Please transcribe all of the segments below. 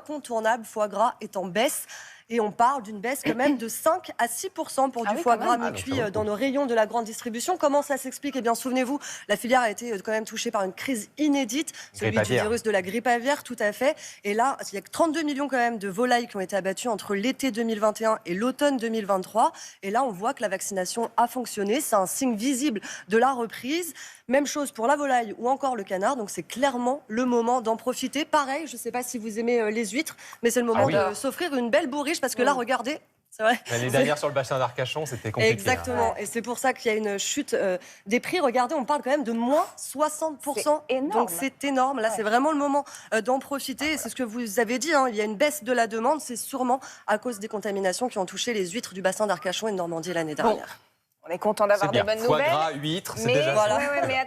Incontournable, foie gras est en baisse. Et on parle d'une baisse quand même de 5 à 6% pour du foie gras mi-cuit dans nos rayons de la grande distribution. Comment ça s'explique? Eh bien, souvenez-vous, la filière a été quand même touchée par une crise inédite, celui du virus de la grippe aviaire, tout à fait. Et là, il y a 32 millions quand même de volailles qui ont été abattues entre l'été 2021 et l'automne 2023. Et là, on voit que la vaccination a fonctionné. C'est un signe visible de la reprise. Même chose pour la volaille ou encore le canard. Donc, c'est clairement le moment d'en profiter. Pareil, je ne sais pas si vous aimez les huîtres, mais c'est le moment de s'offrir une belle bourriche parce que là, regardez. C'est vrai. L'année dernière sur le bassin d'Arcachon, c'était compliqué. Exactement. Et c'est pour ça qu'il y a une chute des prix. Regardez, on parle quand même de moins 60%. C'est énorme. Donc c'est énorme. Là, c'est vraiment le moment d'en profiter. Et c'est ce que vous avez dit. Il y a une baisse de la demande. C'est sûrement à cause des contaminations qui ont touché les huîtres du bassin d'Arcachon et de Normandie l'année dernière. On est content d'avoir des bonnes foie nouvelles. Gras, huîtres, c'est mais, déjà ça. Mais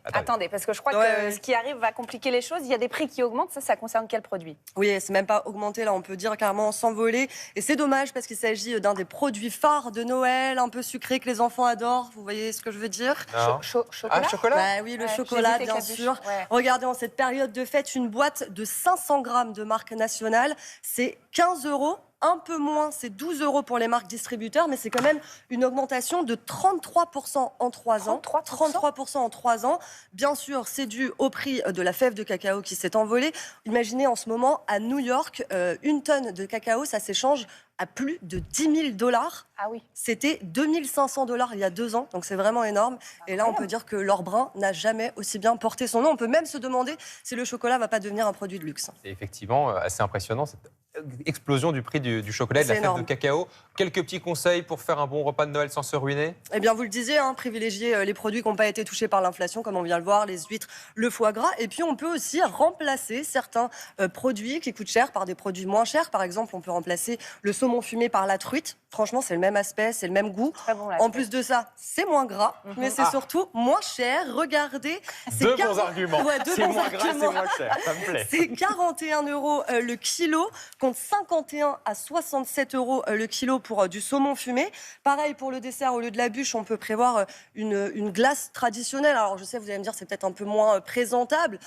attendez, parce que je crois que ce qui arrive va compliquer les choses. Il y a des prix qui augmentent. Ça concerne quel produit? Oui, c'est même pas augmenté. Là, on peut dire carrément s'envoler. Et c'est dommage parce qu'il s'agit d'un des produits phares de Noël, un peu sucré que les enfants adorent. Vous voyez ce que je veux dire? Chocolat. Chocolat. Bah oui, le chocolat, bien sûr. Ouais. Regardez, en cette période de fête, une boîte de 500 grammes de marque nationale, c'est 15 €. Un peu moins, c'est 12 € pour les marques distributeurs, mais c'est quand même une augmentation de 33% en 3 ans. 33% en 3 ans. Bien sûr, c'est dû au prix de la fève de cacao qui s'est envolée. Imaginez en ce moment, à New York, une tonne de cacao, ça s'échange à plus de 10 000 $. Ah oui. C'était 2 500 $ il y a 2 ans, donc c'est vraiment énorme. Et là, on peut dire que l'or brun n'a jamais aussi bien porté son nom. On peut même se demander si le chocolat ne va pas devenir un produit de luxe. C'est effectivement assez impressionnant, cette explosion du prix du chocolat et de la fève de cacao. Quelques petits conseils pour faire un bon repas de Noël sans se ruiner? Eh bien, vous le disiez, privilégier les produits qui n'ont pas été touchés par l'inflation, comme on vient le voir, les huîtres, le foie gras. Et puis, on peut aussi remplacer certains produits qui coûtent cher par des produits moins chers. Par exemple, on peut remplacer le saumon fumé par la truite. Franchement, c'est le même aspect, c'est le même goût. Bon, en plus de ça, c'est moins gras, mais c'est surtout moins cher. Regardez, deux bons arguments. C'est moins gras, c'est moins cher. Ça me plaît. C'est 41 € le kilo, contre 51 à 67 € le kilo pour du saumon fumé. Pareil pour le dessert, au lieu de la bûche, on peut prévoir une glace traditionnelle. Alors je sais, vous allez me dire, c'est peut-être un peu moins présentable.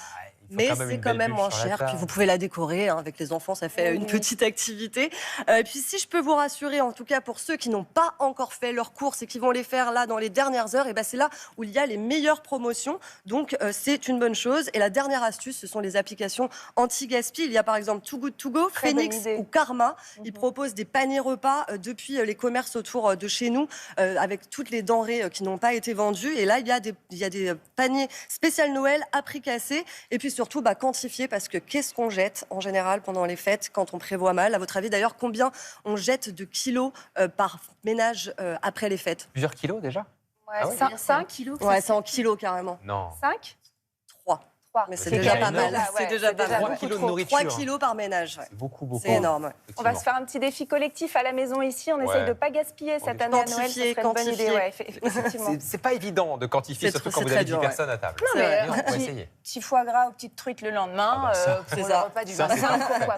Mais c'est quand même moins cher. Puis vous pouvez la décorer avec les enfants, ça fait une petite activité. Et puis si je peux vous rassurer, en tout cas pour ceux qui n'ont pas encore fait leurs courses et qui vont les faire là dans les dernières heures, et ben c'est là où il y a les meilleures promotions. Donc c'est une bonne chose. Et la dernière astuce, ce sont les applications anti-gaspi. Il y a par exemple Too Good To Go, Phoenix ou Karma. Ils proposent des paniers repas depuis les commerces autour de chez nous avec toutes les denrées qui n'ont pas été vendues. Et là, il y a des paniers spécial Noël à prix cassé. Et puis surtout quantifier, parce que qu'est-ce qu'on jette en général pendant les fêtes quand on prévoit mal? À votre avis d'ailleurs, combien on jette de kilos par ménage après les fêtes? Plusieurs kilos déjà? 5 kilos. Ouais, c'est en kilos carrément. Non. 5? 3. Mais c'est déjà déjà pas énorme. mal. C'est déjà pas mal. 3 kilos de nourriture. 3 kilos par ménage. C'est beaucoup. C'est énorme. On va se faire un petit défi collectif à la maison ici. On essaye de ne pas gaspiller cette année à Noël. Ce serait une bonne idée. Effectivement. C'est pas évident de quantifier, surtout quand vous avez 10 personnes à table. Non, mais petit foie gras ou petite truite le lendemain, pour le repas du matin, pourquoi pas.